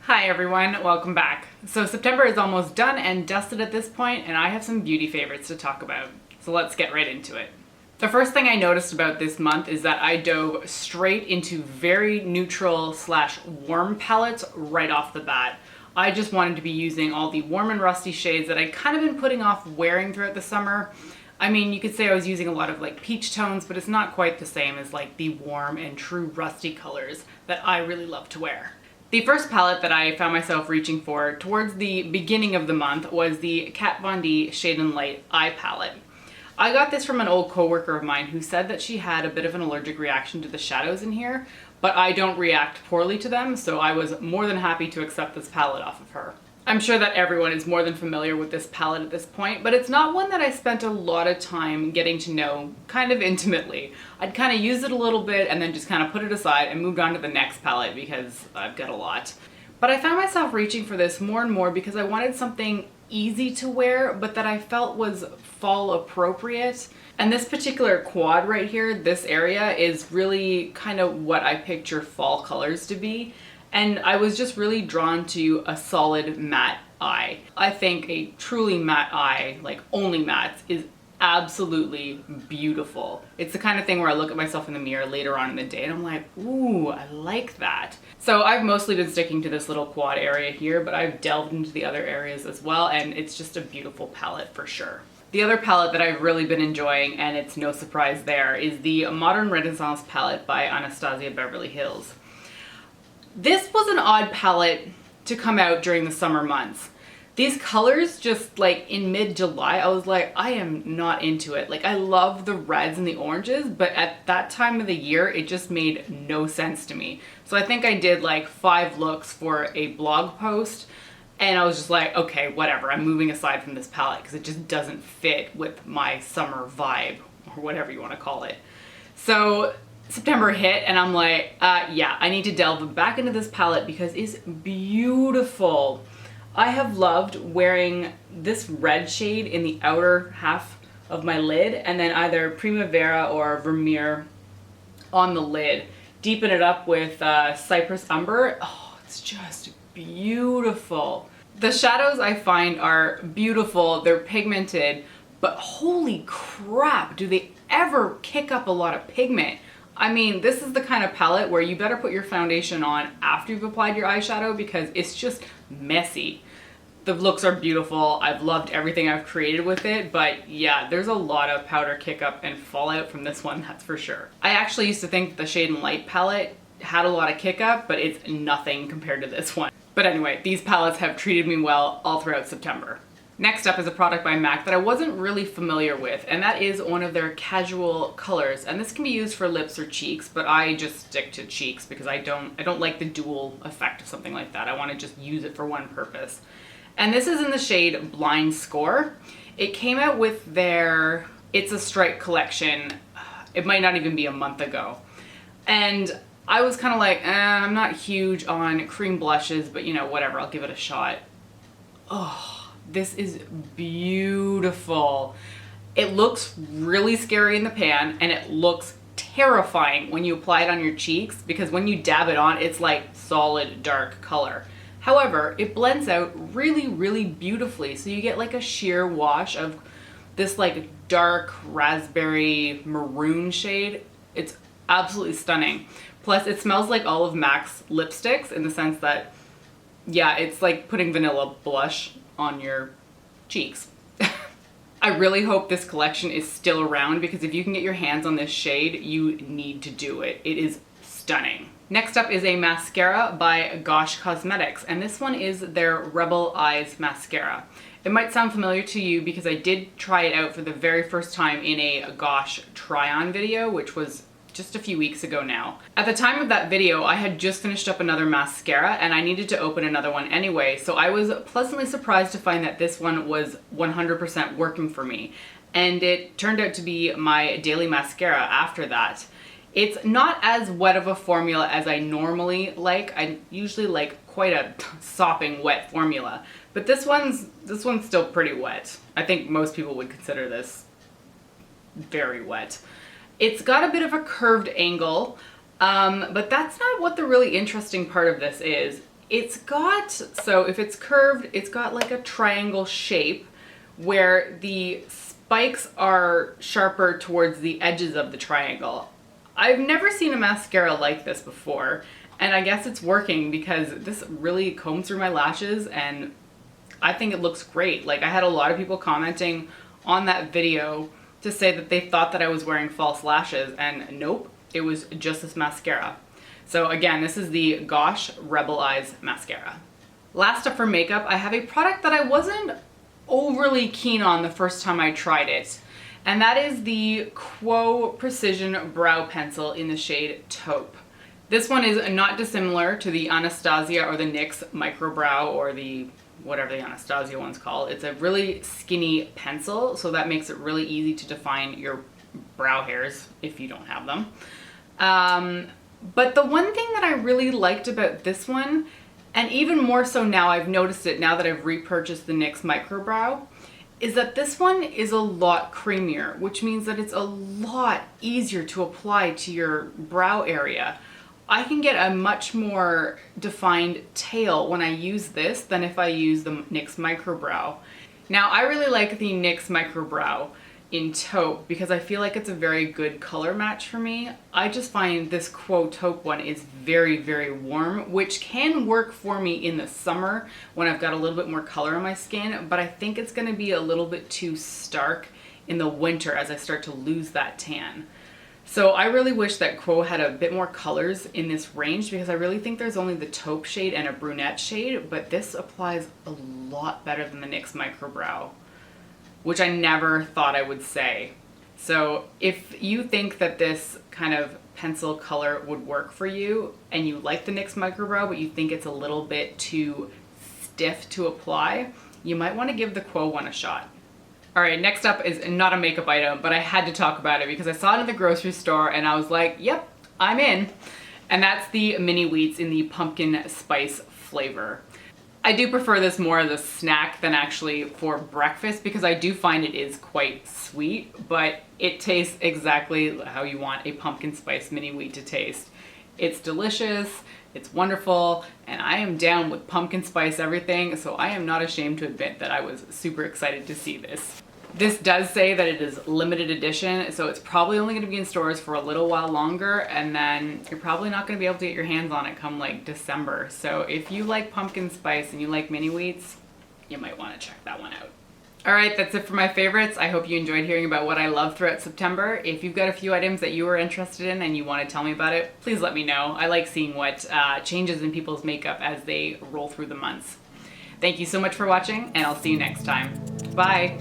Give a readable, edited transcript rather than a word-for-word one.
Hi everyone, welcome back. So September is almost done and dusted at this point, and I have some beauty favorites to talk about. So let's get right into it. The first thing I noticed about this month is that I dove straight into very neutral / warm palettes right off the bat. I just wanted to be using all the warm and rusty shades that I'd kind of been putting off wearing throughout the summer. I mean, you could say I was using a lot of like peach tones, but it's not quite the same as like the warm and true rusty colors that I really love to wear. The first palette that I found myself reaching for towards the beginning of the month was the Kat Von D Shade and Light Eye Palette. I got this from an old coworker of mine who said that she had a bit of an allergic reaction to the shadows in here, but I don't react poorly to them, so I was more than happy to accept this palette off of her. I'm sure that everyone is more than familiar with this palette at this point, but it's not one that I spent a lot of time getting to know kind of intimately. I'd kind of use it a little bit and then just kind of put it aside and moved on to the next palette because I've got a lot. But I found myself reaching for this more and more because I wanted something easy to wear, but that I felt was fall appropriate. And this particular quad right here, this area, is really kind of what I picture fall colors to be. And I was just really drawn to a solid matte eye. I think a truly matte eye, like only mattes, is absolutely beautiful. It's the kind of thing where I look at myself in the mirror later on in the day and I'm like, ooh, I like that. So I've mostly been sticking to this little quad area here, but I've delved into the other areas as well, and it's just a beautiful palette for sure. The other palette that I've really been enjoying, and it's no surprise there, is the Modern Renaissance palette by Anastasia Beverly Hills. This was an odd palette to come out during the summer months. These colors just like in mid-July, I was like, I am not into it. Like I love the reds and the oranges, but at that time of the year, it just made no sense to me. So I think I did like 5 looks for a blog post and I was just like, okay, whatever. I'm moving aside from this palette because it just doesn't fit with my summer vibe or whatever you want to call it. So September hit and I'm like, yeah, I need to delve back into this palette because it's beautiful. I have loved wearing this red shade in the outer half of my lid and then either Primavera or Vermeer on the lid. Deepen it up with Cypress Umber. Oh, it's just beautiful. The shadows I find are beautiful. They're pigmented, but holy crap, do they ever kick up a lot of pigment. I mean, this is the kind of palette where you better put your foundation on after you've applied your eyeshadow because it's just messy. The looks are beautiful. I've loved everything I've created with it, but yeah, there's a lot of powder kick up and fallout from this one, that's for sure. I actually used to think that the Shade and Light palette had a lot of kick up, but it's nothing compared to this one. But anyway, these palettes have treated me well all throughout September. Next up is a product by MAC that I wasn't really familiar with, and that is one of their casual colors. And this can be used for lips or cheeks, but I just stick to cheeks because I don't like the dual effect of something like that. I want to just use it for one purpose. And this is in the shade Blind Score. It came out with their It's a Strike collection. It might not even be a month ago. And I was kind of like, I'm not huge on cream blushes, but you know, whatever, I'll give it a shot. Oh. This is beautiful. It looks really scary in the pan and it looks terrifying when you apply it on your cheeks because when you dab it on, it's like solid dark color. However, it blends out really, really beautifully. So you get like a sheer wash of this like dark raspberry maroon shade. It's absolutely stunning. Plus it smells like all of MAC's lipsticks in the sense that, yeah, it's like putting vanilla blush on your cheeks. I really hope this collection is still around because if you can get your hands on this shade, you need to do it. It is stunning. Next up is a mascara by Gosh Cosmetics, and this one is their Rebel Eyes mascara. It might sound familiar to you because I did try it out for the very first time in a Gosh try-on video, which was just a few weeks ago now. At the time of that video, I had just finished up another mascara and I needed to open another one anyway, so I was pleasantly surprised to find that this one was 100% working for me. And it turned out to be my daily mascara after that. It's not as wet of a formula as I normally like. I usually like quite a sopping wet formula, but this one's still pretty wet. I think most people would consider this very wet. It's got a bit of a curved angle, but that's not what the really interesting part of this is. It's got, so if it's curved, it's got like a triangle shape where the spikes are sharper towards the edges of the triangle. I've never seen a mascara like this before, and I guess it's working because this really combs through my lashes and I think it looks great. Like, I had a lot of people commenting on that video to say that they thought that I was wearing false lashes, and nope, it was just this mascara. So again, this is the Gosh Rebel Eyes Mascara. Last up for makeup, I have a product that I wasn't overly keen on the first time I tried it, and that is the Quo Precision Brow Pencil in the shade Taupe. This one is not dissimilar to the Anastasia or the NYX Micro Brow or the whatever the Anastasia one's called. It's a really skinny pencil, so that makes it really easy to define your brow hairs if you don't have them. But the one thing that I really liked about this one, and even more so now, I've noticed it now that I've repurchased the NYX Micro Brow, is that this one is a lot creamier, which means that it's a lot easier to apply to your brow area. I can get a much more defined tail when I use this than if I use the NYX Micro Brow. Now, I really like the NYX Micro Brow in Taupe because I feel like it's a very good color match for me. I just find this Quo Taupe one is very, very warm, which can work for me in the summer when I've got a little bit more color on my skin, but I think it's gonna be a little bit too stark in the winter as I start to lose that tan. So I really wish that Quo had a bit more colors in this range because I really think there's only the taupe shade and a brunette shade, but this applies a lot better than the NYX Micro Brow, which I never thought I would say. So if you think that this kind of pencil color would work for you and you like the NYX Micro Brow, but you think it's a little bit too stiff to apply, you might want to give the Quo one a shot. All right, next up is not a makeup item, but I had to talk about it because I saw it in the grocery store and I was like, yep, I'm in. And that's the mini wheats in the pumpkin spice flavor. I do prefer this more as a snack than actually for breakfast because I do find it is quite sweet, but it tastes exactly how you want a pumpkin spice mini wheat to taste. It's delicious, it's wonderful, and I am down with pumpkin spice everything, so I am not ashamed to admit that I was super excited to see this. This does say that it is limited edition, so it's probably only going to be in stores for a little while longer, and then you're probably not going to be able to get your hands on it come like December. So if you like pumpkin spice and you like mini wheats, you might want to check that one out. All right, that's it for my favorites. I hope you enjoyed hearing about what I love throughout September. If you've got a few items that you were interested in and you want to tell me about it, please let me know. I like seeing what changes in people's makeup as they roll through the months. Thank you so much for watching, and I'll see you next time. Bye.